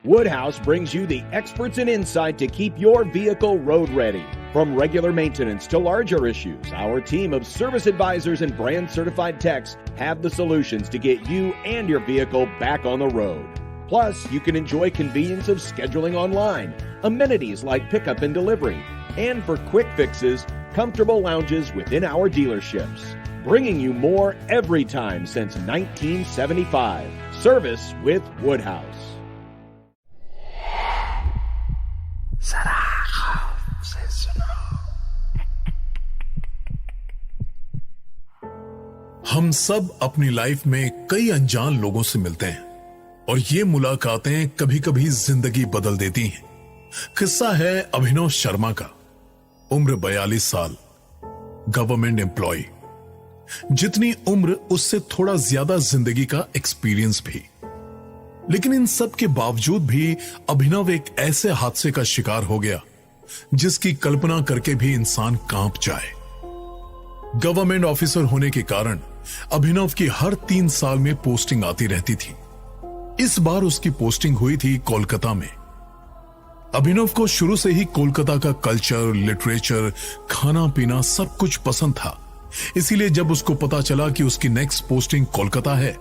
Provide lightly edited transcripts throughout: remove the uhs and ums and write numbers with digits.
Woodhouse brings you the experts and insight to keep your vehicle road ready. From regular maintenance to larger issues, our team of service advisors and brand certified techs have the solutions to get you and your vehicle back on the road. Plus, you can enjoy convenience of scheduling online, amenities like pickup and delivery, and for quick fixes, comfortable lounges within our dealerships. Bringing you more every time since 1975. Service with Woodhouse. हम सब अपनी life में कई अनजान लोगों से मिलते हैं और ये मुलाकातें कभी कभी जिंदगी बदल देती हैं। किस्सा है अभिनव शर्मा का। उम्र 42 साल, गवर्नमेंट एम्प्लॉय। जितनी उम्र उससे थोड़ा ज्यादा जिंदगी का एक्सपीरियंस भी। लेकिन इन सब के बावजूद भी अभिनव एक ऐसे हादसे का शिकार हो गया जिसकी कल्पना करके भी इंसान कांप जाए। गवर्नमेंट ऑफिसर होने के कारण अभिनव की हर 3 साल में पोस्टिंग आती रहती थी। इस बार उसकी पोस्टिंग हुई थी कोलकाता में। अभिनव को शुरू से ही कोलकाता का कल्चर, लिटरेचर, खाना पीना सब कुछ पसंद था। इसीलिए जब उसको पता चला कि उसकी नेक्स्ट पोस्टिंग कोलकाता है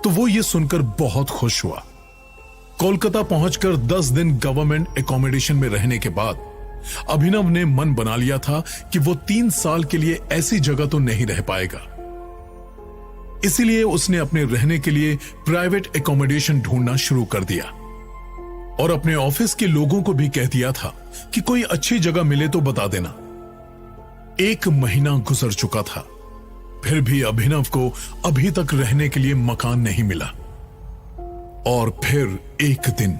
तो वो ये सुनकर बहुत खुश हुआ। कोलकाता पहुंचकर 10 दिन गवर्नमेंट एकोमोडेशन में रहने के बाद अभिनव ने मन बना लिया था कि वो 3 साल के लिए ऐसी जगह तो नहीं रह पाएगा। इसीलिए उसने अपने रहने के लिए प्राइवेट एकोमोडेशन ढूंढना शुरू कर दिया और अपने ऑफिस के लोगों को भी कह दिया था कि कोई अच्छी जगह मिले तो बता देना। 1 महीना गुजर चुका था, फिर भी अभिनव को अभी तक रहने के लिए मकान नहीं मिला। और फिर एक दिन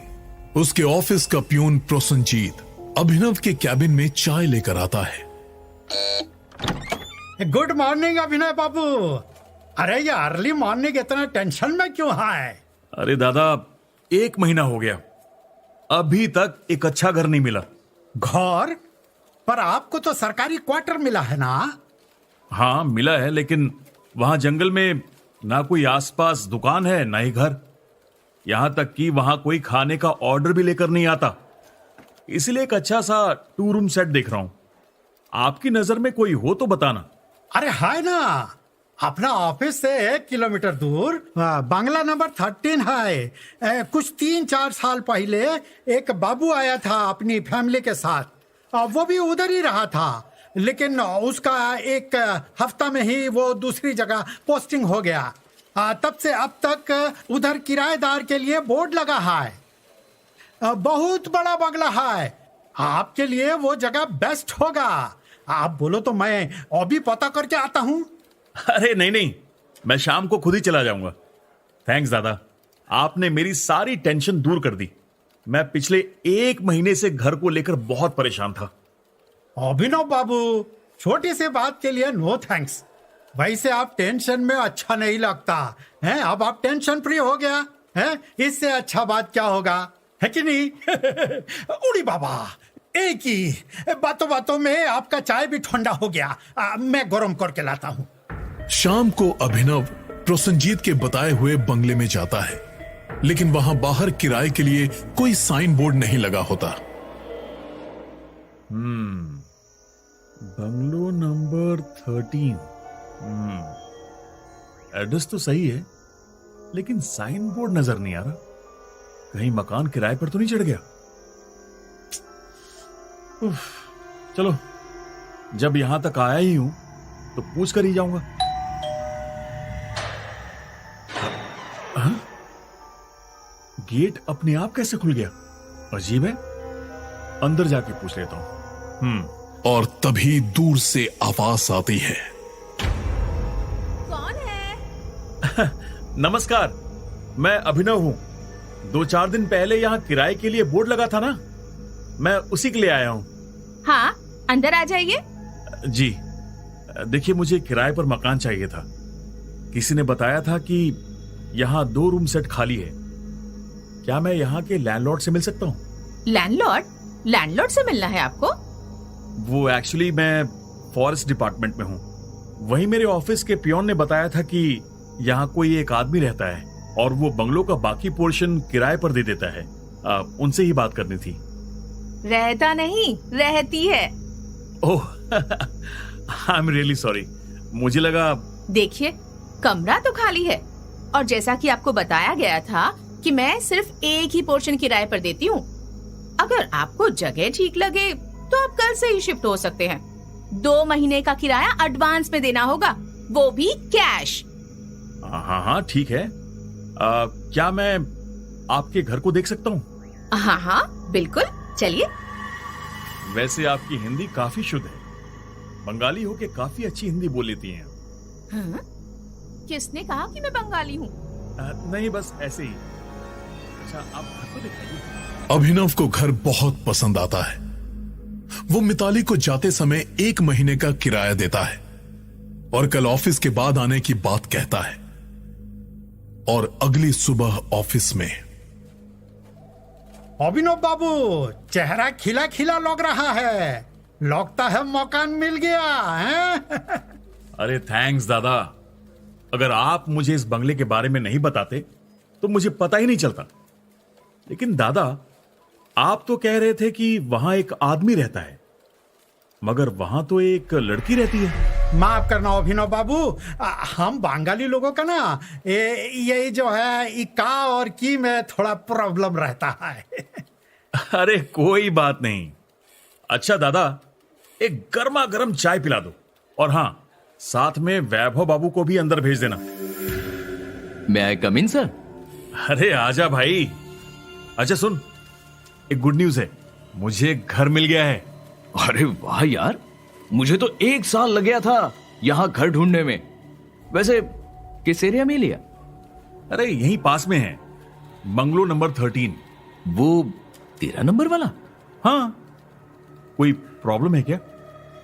उसके ऑफिस का प्यून प्रोसनजीत अभिनव के कैबिन में चाय लेकर आता है। गुड मॉर्निंग अभिनव बाबू। अरे ये अर्ली मॉर्निंग इतना टेंशन में क्यों है? अरे दादा, 1 महीना हो गया, अभी तक एक अच्छा घर नहीं मिला। घर? पर आपको तो सरकारी क्वार्टर मिला है ना? हाँ मिला है, लेकिन वहां जंगल में ना कोई आसपास दुकान है ना ही घर। यहां तक कि वहां कोई खाने का ऑर्डर भी लेकर नहीं आता। इसलिए एक अच्छा सा 2 रूम सेट देख रहा हूं। आपकी नजर में कोई हो तो बताना। अरे है ना, अपना ऑफिस से 1 किलोमीटर दूर बंगला नंबर 13 है। कुछ 3-4 साल पहले एक बाबू आया था अपनी फैमिली के साथ। वो भी उधर ही रहा था, लेकिन उसका 1 हफ्ता में ही वो दूसरी जगह पोस्टिंग हो गया। तब से अब तक उधर किराएदार के लिए बोर्ड लगा है। बहुत बड़ा बंगला है, आपके लिए वो जगह बेस्ट होगा। आप बोलो तो मैं अभी पता करके आता हूँ। अरे नहीं, मैं शाम को खुद ही चला जाऊंगा। थैंक्स दादा, आपने मेरी सारी टेंशन दूर कर दी। मैं पिछले 1 महीने से घर को लेकर बहुत परेशान था। अभिनव बाबू, छोटी सी बात के लिए नो थैंक्स। वैसे आप टेंशन में अच्छा नहीं लगता है। अब आप टेंशन फ्री हो गया है, इससे अच्छा बात क्या होगा, है कि नहीं? उड़ी बाबा, एक ही बातों बातों में आपका चाय भी ठंडा हो गया। मैं गरम करके लाता हूँ। शाम को अभिनव प्रोसनजीत के बताए हुए बंगले में जाता है, लेकिन वहां बाहर किराए के लिए कोई साइन बोर्ड नहीं लगा होता। Bungalow number 13। एड्रेस तो सही है, लेकिन साइन बोर्ड नजर नहीं आ रहा। कहीं मकान किराए पर तो नहीं चढ़ गया? चलो, जब यहां तक आया ही हूं तो पूछ कर ही जाऊंगा। गेट अपने आप कैसे खुल गया? अजीब है, अंदर जाके पूछ लेता हूं। और तभी दूर से आवाज आती है। कौन है? नमस्कार, मैं अभिनव हूं। 2-4 दिन पहले यहाँ किराए के लिए बोर्ड लगा था ना, मैं उसी के लिए आया हूँ। हाँ, अंदर आ जाइए। जी, देखिए मुझे किराए पर मकान चाहिए था। किसी ने बताया था कि यहाँ 2 रूम सेट खाली है। क्या मैं यहाँ के लैंडलॉर्ड से मिल सकता हूँ? लैंडलॉर्ड? लैंडलॉर्ड से मिलना है आपको? वो एक्चुअली मैं फॉरेस्ट डिपार्टमेंट में हूँ। वहीं मेरे ऑफिस के पियोन ने बताया था कि यहाँ कोई एक आदमी रहता है और वो बंगलों का बाकी पोर्शन किराए पर दे देता है। उनसे ही बात करनी थी। रहता नहीं, रहती है। ओह आई एम रियली सॉरी, मुझे लगा। देखिए, कमरा तो खाली है और जैसा कि आपको बताया गया था कि मैं सिर्फ एक ही पोर्शन किराए पर देती हूँ। अगर आपको जगह ठीक लगे तो आप कल से ही शिफ्ट हो सकते हैं। 2 महीने का किराया एडवांस में देना होगा, वो भी कैश। हाँ हाँ ठीक है। क्या मैं आपके घर को देख सकता हूँ? हाँ हाँ बिल्कुल, चलिए। वैसे आपकी हिंदी काफी शुद्ध है, बंगाली हो के काफी अच्छी हिंदी बोल लेती हैं। हाँ? किसने कहा कि मैं बंगाली हूँ? नहीं, बस ऐसे ही। अच्छा, आप घर को दिखाइए। अभिनव को घर बहुत पसंद आता है। वो मिताली को जाते समय 1 महीने का किराया देता है और कल ऑफिस के बाद आने की बात कहता है। और अगली सुबह ऑफिस में अभिनव बाबू, चेहरा खिला खिला लग रहा है, लगता है मकान मिल गया है? अरे थैंक्स दादा, अगर आप मुझे इस बंगले के बारे में नहीं बताते तो मुझे पता ही नहीं चलता। लेकिन दादा, आप तो कह रहे थे कि वहां एक आदमी रहता है, मगर वहां तो एक लड़की रहती है। माफ करना अभिनव बाबू, हम बंगाली लोगों का ना ये जो है इका और की में थोड़ा प्रॉब्लम रहता है। अरे कोई बात नहीं। अच्छा दादा, एक गर्मा गर्म चाय पिला दो, और हाँ, साथ में वैभव बाबू को भी अंदर भेज देना। मैं आई कम इन सर? अरे आजा भाई। अच्छा सुन, एक गुड न्यूज है, मुझे घर मिल गया है। अरे वाह यार, मुझे तो 1 साल लग गया था यहां घर ढूंढने में। वैसे किस एरिया में लिया? अरे यहीं पास में है, बंगलो नंबर 13। वो 13 नंबर वाला? हाँ, कोई प्रॉब्लम है क्या?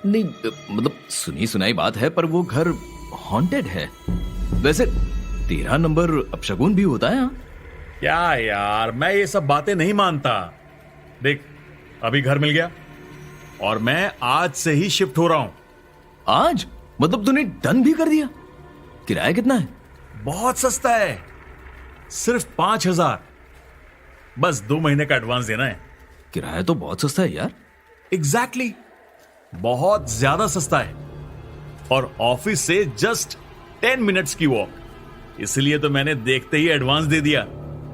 नहीं, मतलब सुनी सुनाई बात है, पर वो घर हॉन्टेड है। वैसे 13 नंबर अपशगुन भी होता है। क्या यार, मैं ये सब बातें नहीं मानता। देख, अभी घर मिल गया और मैं आज से ही शिफ्ट हो रहा हूं। आज? मतलब तूने डन भी कर दिया? किराया कितना है? बहुत सस्ता है, सिर्फ 5,000। बस 2 महीने का एडवांस देना है। किराया तो बहुत सस्ता है यार। एग्जैक्टली, बहुत ज्यादा सस्ता है, और ऑफिस से जस्ट 10 मिनट्स की वॉक। इसलिए तो मैंने देखते ही एडवांस दे दिया।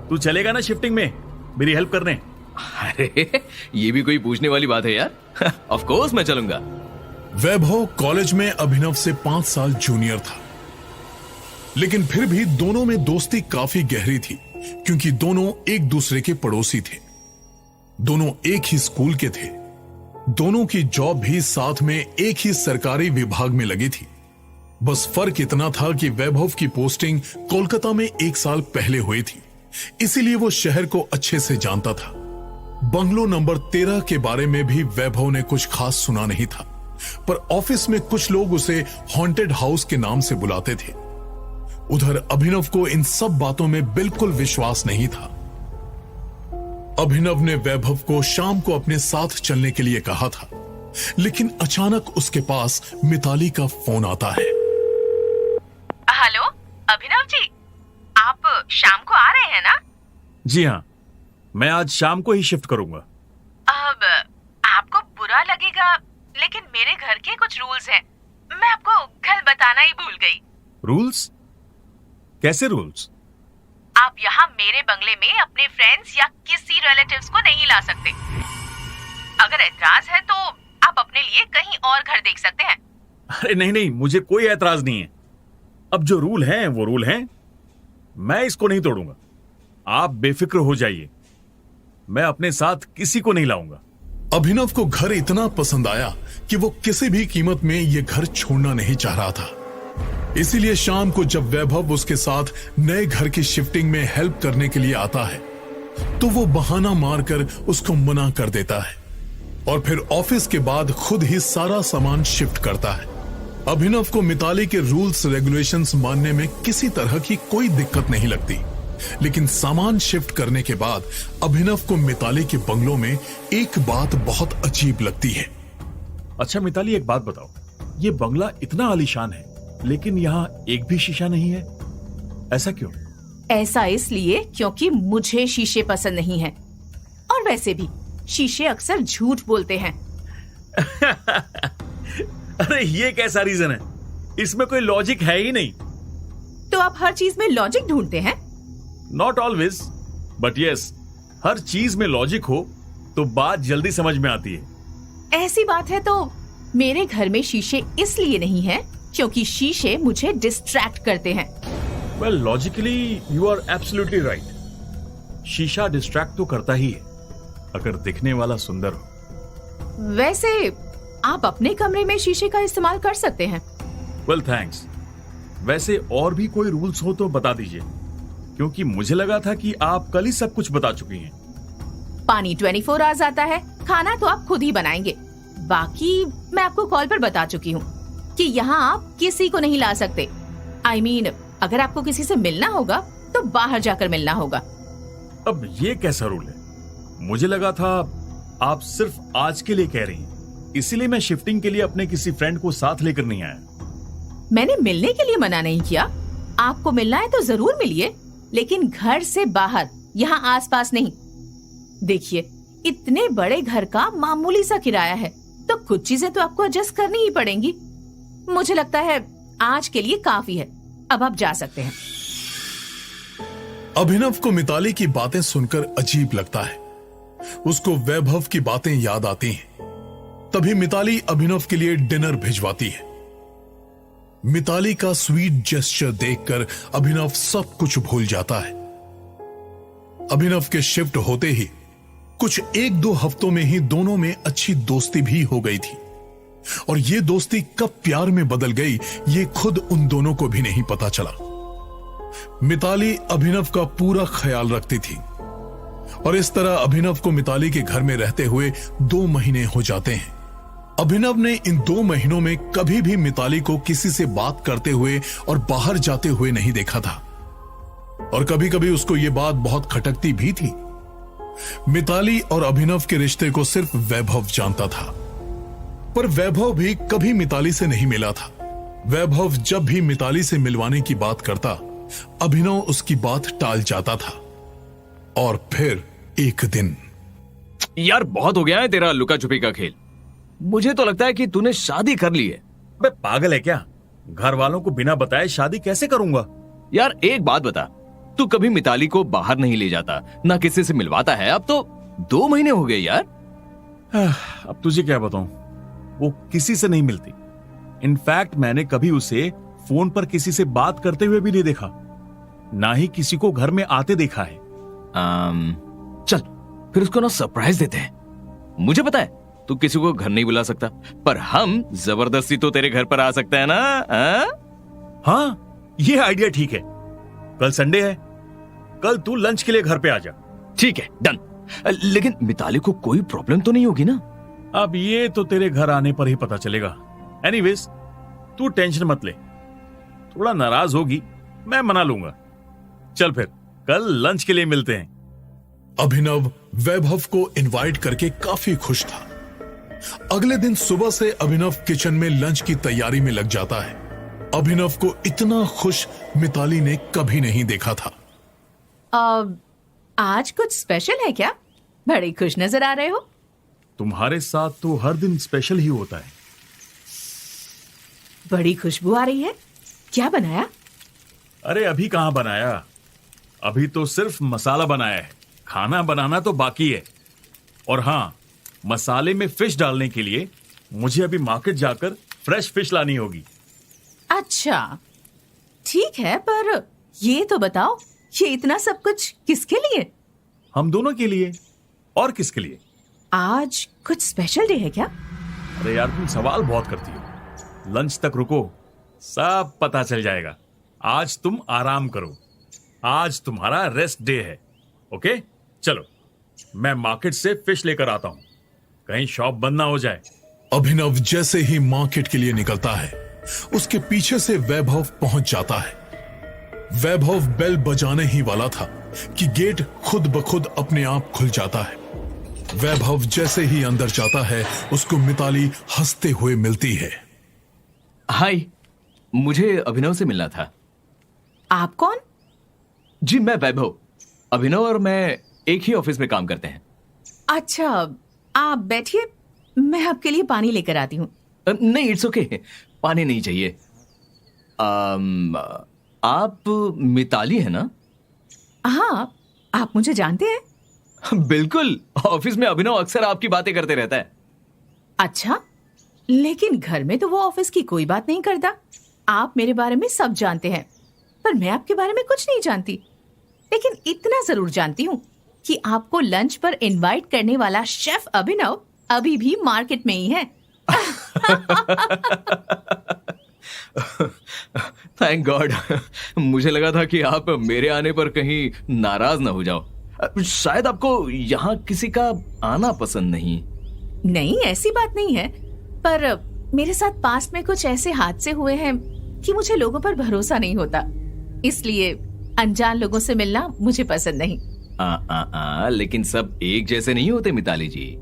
तू चलेगा ना शिफ्टिंग में मेरी हेल्प करने? अरे ये भी कोई पूछने वाली बात है यार। ऑफ कोर्स मैं चलूंगा। वैभव कॉलेज में अभिनव से 5 साल जूनियर था, लेकिन फिर भी दोनों में दोस्ती काफी गहरी थी, क्योंकि दोनों एक दूसरे के पड़ोसी थे। दोनों एक ही स्कूल के थे। दोनों की जॉब भी साथ में एक ही सरकारी विभाग में लगी थी। बस फर्क इतना था कि वैभव की पोस्टिंग कोलकाता में 1 साल पहले हुई थी, इसीलिए वो शहर को अच्छे से जानता था। बंगलो नंबर 13 के बारे में भी वैभव ने कुछ खास सुना नहीं था, पर ऑफिस में कुछ लोग उसे हॉन्टेड हाउस के नाम से बुलाते थे। उधर अभिनव को इन सब बातों में बिल्कुल विश्वास नहीं था। अभिनव ने वैभव को शाम को अपने साथ चलने के लिए कहा था, लेकिन अचानक उसके पास मिताली का फोन आता है। हेलो अभिनव जी, आप शाम को आ रहे हैं ना? जी हाँ, मैं आज शाम को ही शिफ्ट करूंगा। अब आपको बुरा लगेगा, लेकिन मेरे घर के कुछ रूल्स हैं। मैं आपको कल बताना ही भूल गई। रूल्स? कैसे रूल्स? आप यहाँ मेरे बंगले में अपने फ्रेंड्स या किसी रिलेटिव्स को नहीं ला सकते। अगर एतराज है तो आप अपने लिए कहीं और घर देख सकते हैं। अरे नहीं नहीं, मुझे कोई एतराज नहीं है। अब जो रूल हैं वो रूल हैं, मैं इसको नहीं तोड़ूंगा। आप बेफिक्र हो जाइए, मैं अपने साथ किसी को नहीं लाऊंगा। अभिनव को घर इतना पसंद आया कि वो किसी भी कीमत में ये घर छोड़ना नहीं चाह रहा था। इसीलिए शाम को जब वैभव उसके साथ नए घर की शिफ्टिंग में हेल्प करने के लिए आता है, तो वो बहाना मारकर उसको मना कर देता है और फिर ऑफिस के बाद खुद ही सारा सामान शिफ्ट करता है। अभिनव को मिताली के रूल्स रेगुलेशंस मानने में किसी तरह की कोई दिक्कत नहीं लगती, लेकिन सामान शिफ्ट करने के बाद अभिनव को मिताली के बंगलों में एक बात बहुत अजीब लगती है। अच्छा मिताली, एक बात बताओ, ये बंगला इतना आलीशान है लेकिन यहाँ एक भी शीशा नहीं है, ऐसा क्यों? ऐसा इसलिए क्योंकि मुझे शीशे पसंद नहीं है। वैसे भी शीशे अक्सर झूठ बोलते हैं। अरे ये कैसा रीजन है? इसमें कोई लॉजिक है ही नहीं। तो आप हर चीज में लॉजिक ढूंढते हैं? नॉट ऑलवेज, बट यस, हर चीज में लॉजिक हो तो बात जल्दी समझ में आती है। ऐसी बात है तो मेरे घर में शीशे इसलिए नहीं है क्योंकि शीशे मुझे डिस्ट्रैक्ट करते हैं। Well, logically you are absolutely right. शीशा डिस्ट्रैक्ट तो करता ही है अगर दिखने वाला सुंदर हो। वैसे आप अपने कमरे में शीशे का इस्तेमाल कर सकते हैं। Well thanks. वैसे और भी कोई रूल्स हो तो बता दीजिए, क्योंकि मुझे लगा था कि आप कल ही सब कुछ बता चुकी हैं। पानी 24 आवर्स आता है, खाना तो आप खुद ही बनाएंगे। बाकी मैं आपको कॉल पर बता चुकी हूँ कि यहाँ आप किसी को नहीं ला सकते। I mean, अगर आपको किसी से मिलना होगा तो बाहर जाकर मिलना होगा। अब ये कैसा रूल है? मुझे लगा था आप सिर्फ आज के लिए कह रही हैं, इसीलिए मैं शिफ्टिंग के लिए अपने किसी फ्रेंड को साथ लेकर नहीं आया। मैंने मिलने के लिए मना नहीं किया। आपको मिलना है तो जरूर मिलिए, लेकिन घर से बाहर, यहाँ आसपास नहीं। देखिए, इतने बड़े घर का मामूली सा किराया है, तो कुछ चीजें तो आपको एडजस्ट करनी ही पड़ेंगी। मुझे लगता है आज के लिए काफी है, अब आप जा सकते हैं। अभिनव को मिताली की बातें सुनकर अजीब लगता है। उसको वैभव की बातें याद आती हैं। तभी मिताली अभिनव के लिए डिनर भिजवाती है। मिताली का स्वीट जेस्चर देखकर अभिनव सब कुछ भूल जाता है। अभिनव के शिफ्ट होते ही कुछ 1-2 हफ्तों में ही दोनों में अच्छी दोस्ती भी हो गई थी, और ये दोस्ती कब प्यार में बदल गई ये खुद उन दोनों को भी नहीं पता चला। मिताली अभिनव का पूरा ख्याल रखती थी, और इस तरह अभिनव को मिताली के घर में रहते हुए 2 महीने हो जाते हैं। अभिनव ने इन 2 महीनों में कभी भी मिताली को किसी से बात करते हुए और बाहर जाते हुए नहीं देखा था, और कभी कभी उसको यह बात बहुत खटकती भी थी। मिताली और अभिनव के रिश्ते को सिर्फ वैभव जानता था, पर वैभव भी कभी मिताली से नहीं मिला था। वैभव जब भी मिताली से मिलवाने की बात करता, अभिनव उसकी बात टाल जाता था। और फिर एक दिन, यार बहुत हो गया है तेरा लुका छुपी का खेल। मुझे तो लगता है कि तूने शादी कर ली है। बे पागल है क्या? घर वालों को बिना बताए शादी कैसे करूंगा? यार एक बात बता, तू कभी मिताली को बाहर नहीं ले जाता, ना किसी से मिलवाता है। अब तो 2 महीने हो गए यार। अब तुझे क्या बताऊं, वो किसी से नहीं मिलती। इनफैक्ट मैंने कभी उसे फोन पर किसी से बात करते हुए भी नहीं देखा, ना ही किसी को घर में आते देखा है। चल फिर उसको ना सरप्राइज देते हैं। मुझे पता है तू किसी को घर नहीं बुला सकता, पर हम जबरदस्ती तो तेरे घर पर आ सकते हैं ना? हाँ, ये आइडिया ठीक है। कल संडे है, कल तू लंच के लिए घर पे आ जा। ठीक है, डन। लेकिन मिताली को कोई प्रॉब्लम तो नहीं होगी ना? अब ये तो तेरे घर आने पर ही पता चलेगा। एनीवेज, तू टेंशन मत ले। थोड़ा नाराज होगी, मैं मना लूंगा। चल फिर कल लंच के लिए मिलते हैं। अभिनव वैभव को इनवाइट करके काफी खुश था। अगले दिन सुबह से अभिनव किचन में लंच की तैयारी में लग जाता है। अभिनव को इतना खुश मिताली ने कभी नहीं देखा था। आज कुछ स्पेशल है क्या? बड़े खुश नजर आ रहे हो। तुम्हारे साथ तो हर दिन स्पेशल ही होता है। बड़ी खुशबू आ रही है, क्या बनाया? अरे अभी कहां बनाया, अभी तो सिर्फ मसाला बनाया है। खाना बनाना तो बाकी है। और हाँ, मसाले में फिश डालने के लिए मुझे अभी मार्केट जाकर फ्रेश फिश लानी होगी। अच्छा ठीक है, पर ये तो बताओ, ये इतना सब कुछ किसके लिए? हम दोनों के लिए। और किसके लिए? आज कुछ स्पेशल डे है क्या? अरे यार, तुम सवाल बहुत करती हो। लंच तक रुको, सब पता चल जाएगा। आज तुम आराम करो, आज तुम्हारा रेस्ट डे है। ओके, चलो मैं मार्केट से फिश लेकर आता हूं, कहीं शॉप बंद ना हो जाए। अभिनव जैसे ही मार्केट के लिए निकलता है, उसके पीछे से वैभव पहुंच जाता है। वैभव बेल बजाने ही वाला था कि गेट खुद ब खुद अपने आप खुल जाता है। वैभव जैसे ही अंदर जाता है, उसको मिताली हंसते हुए मिलती है। हाय, मुझे अभिनव से मिलना था। आप कौन? जी मैं वैभव। अभिनव और मैं एक ही ऑफिस में काम करते हैं। अच्छा, आप बैठिए, मैं आपके लिए पानी लेकर आती हूँ। नहीं, इट्स ओके, पानी नहीं चाहिए। आप मिताली है ना? हाँ, आप मुझे जानते हैं? बिल्कुल, ऑफिस में अभिनव अक्सर आपकी बातें करते रहता है। अच्छा, लेकिन घर में तो वो ऑफिस की कोई बात नहीं करता। आप मेरे बारे में सब जानते हैं, पर मैं आपके बारे में कुछ नहीं जानती। लेकिन इतना जरूर जानती हूँ कि आपको लंच पर इनवाइट करने वाला शेफ अभिनव अभी भी मार्केट में ही है। Thank God. मुझे लगा था कि आप मेरे आने पर कहीं नाराज ना हो जाओ। शायद आपको यहाँ किसी का आना पसंद नहीं। नहीं, ऐसी बात नहीं है, पर मेरे साथ पास्ट में कुछ ऐसे हादसे हुए हैं कि मुझे लोगों पर भरोसा नहीं होता, इसलिए अनजान लोगों से मिलना मुझे पसंद नहीं। लेकिन सब एक जैसे नहीं होते मिताली जी।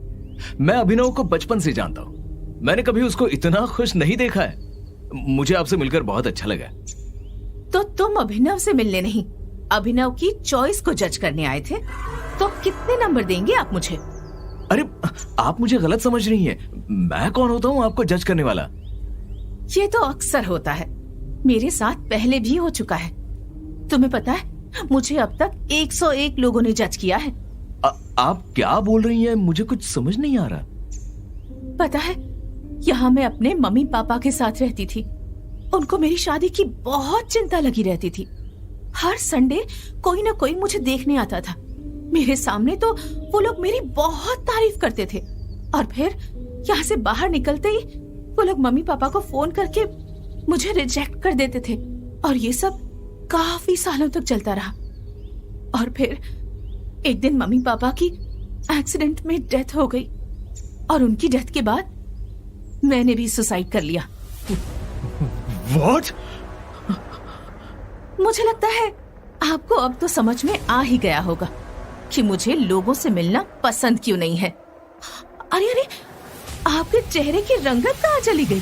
मैं अभिनव को बचपन से जानता हूँ। मैंने कभी उसको इतना खुश नहीं देखा है। मुझे आपसे मिलकर बहुत अच्छा लगा। तो तुम अभिनव से मिलने नहीं, अभिनव की चॉइस को जज करने आए थे। तो कितने नंबर देंगे आप मुझे? अरे, आप मुझे गलत समझ रही हैं। मैं कौन होता हूँ आपको जज करने वाला? ये तो अक्सर होता है, मेरे साथ पहले भी हो चुका है। तुम्हें पता है, मुझे अब तक 101 लोगों ने जज किया है। आप क्या बोल रही हैं? मुझे कुछ समझ नहीं आ रहा। पता है, यहाँ मैं अपने मम्मी पापा के साथ रहती थी। उनको मेरी शादी की बहुत चिंता लगी रहती थी। हर संडे कोई ना कोई मुझे देखने आता था। मेरे सामने तो वो लोग मेरी बहुत तारीफ करते थे, और फिर यहाँ से बाहर निकलते ही वो लोग मम्मी पापा को फोन करके मुझे रिजेक्ट कर देते थे। और ये सब काफी सालों तक चलता रहा। और फिर एक दिन मम्मी पापा की एक्सीडेंट में डेथ हो गई, और उनकी डेथ के बाद मैंने भी सुसाइड कर लिया। What? मुझे लगता है आपको अब तो समझ में आ ही गया होगा कि मुझे लोगों से मिलना पसंद क्यों नहीं है। अरे अरे, आपके चेहरे की रंगत कहाँ चली गई?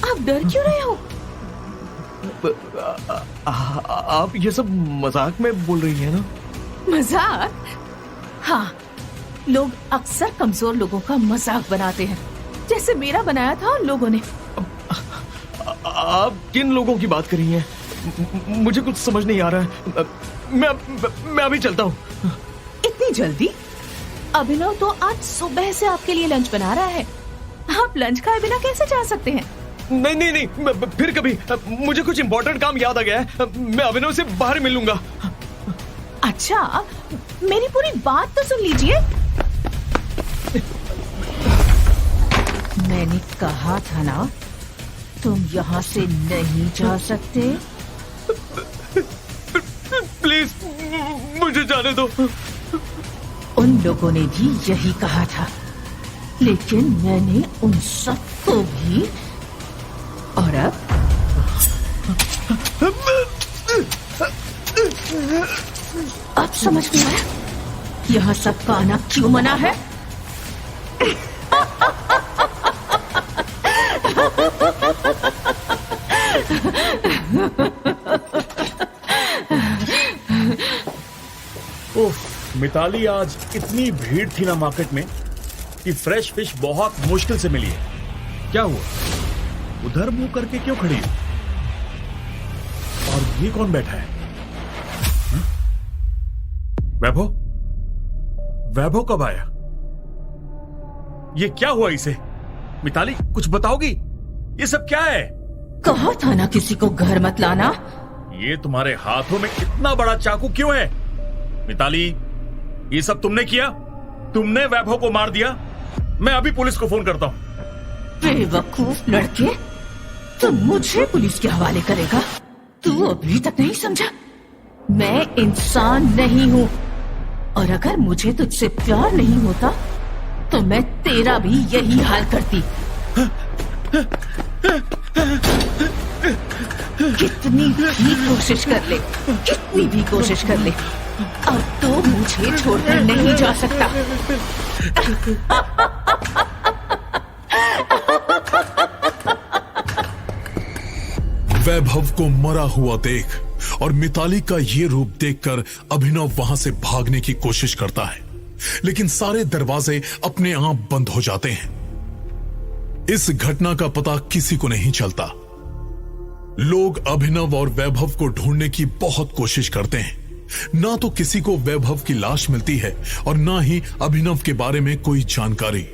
आप डर क्यों रहे हो? आप ये सब मजाक में बोल रही हैं ना? मजाक? हाँ, लोग अक्सर कमजोर लोगों का मजाक बनाते हैं, जैसे मेरा बनाया था उन लोगों ने। आप किन लोगों की बात कर रही हैं? मुझे कुछ समझ नहीं आ रहा है। मैं अभी चलता हूँ। इतनी जल्दी? अभिनव तो आज सुबह से आपके लिए लंच बना रहा है। आप लंच खाए बिना कैसे जा सकते हैं? नहीं, फिर कभी। मुझे कुछ इम्पोर्टेंट काम याद आ गया है। मैं अभिनव से बाहर मिलूंगा। अच्छा, मेरी पूरी बात तो सुन लीजिए। मैंने कहा था ना, तुम यहाँ से नहीं जा सकते। प्लीज मुझे जाने दो। उन लोगों ने भी यही कहा था, लेकिन मैंने उन सबको भी। और अब समझ में आया यहाँ सबका आना क्यों मना है? मिताली, आज इतनी भीड़ थी ना मार्केट में कि फ्रेश फिश बहुत मुश्किल से मिली है। क्या हुआ? उधर मुंह करके क्यों खड़ी है? और ये कौन बैठा है? वैभव? वैभव कब आया? ये क्या हुआ इसे? मिताली, कुछ बताओगी? ये सब क्या है? कहा था ना किसी को घर मत लाना। ये तुम्हारे हाथों में इतना बड़ा चाकू क्यों है? मिताली, ये सब तुमने किया? तुमने वैभव को मार दिया? मैं अभी पुलिस को फोन करता हूं। बेवकूफ लड़के, तुम मुझे पुलिस के हवाले करेगा? तू अभी तक नहीं समझा, मैं इंसान नहीं हूँ, और अगर मुझे तुझसे प्यार नहीं होता तो मैं तेरा भी यही हाल करती। कितनी भी कोशिश कर ले, कितनी भी कोशिश कर ले, अब तो मुझे छोड़कर नहीं जा सकता। वैभव को मरा हुआ देख और मिताली का ये रूप देखकर अभिनव वहां से भागने की कोशिश करता है, लेकिन सारे दरवाजे अपने आप बंद हो जाते हैं। इस घटना का पता किसी को नहीं चलता। लोग अभिनव और वैभव को ढूंढने की बहुत कोशिश करते हैं। ना तो किसी को वैभव की लाश मिलती है और ना ही अभिनव के बारे में कोई जानकारी।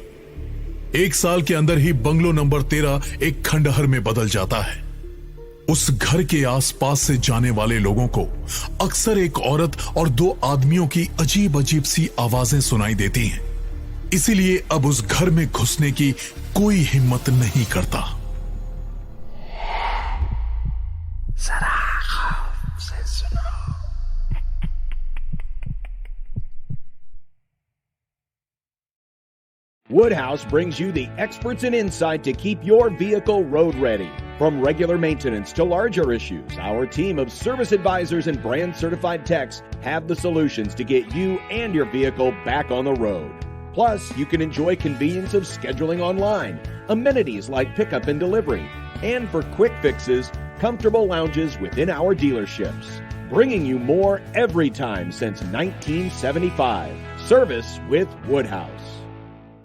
1 साल के अंदर ही बंगलो नंबर 13 एक खंडहर में बदल जाता है। उस घर के आसपास से जाने वाले लोगों को अक्सर एक औरत और 2 आदमियों की अजीब अजीब सी आवाजें सुनाई देती हैं। इसीलिए अब उस घर में घुसने की कोई हिम्मत नहीं करता। Woodhouse brings you the experts and insight to keep your vehicle road ready. From regular maintenance to larger issues, our team of service advisors and brand certified techs have the solutions to get you and your vehicle back on the road. Plus, you can enjoy convenience of scheduling online, amenities like pickup and delivery, and for quick fixes, comfortable lounges within our dealerships. Bringing you more every time since 1975. Service with Woodhouse.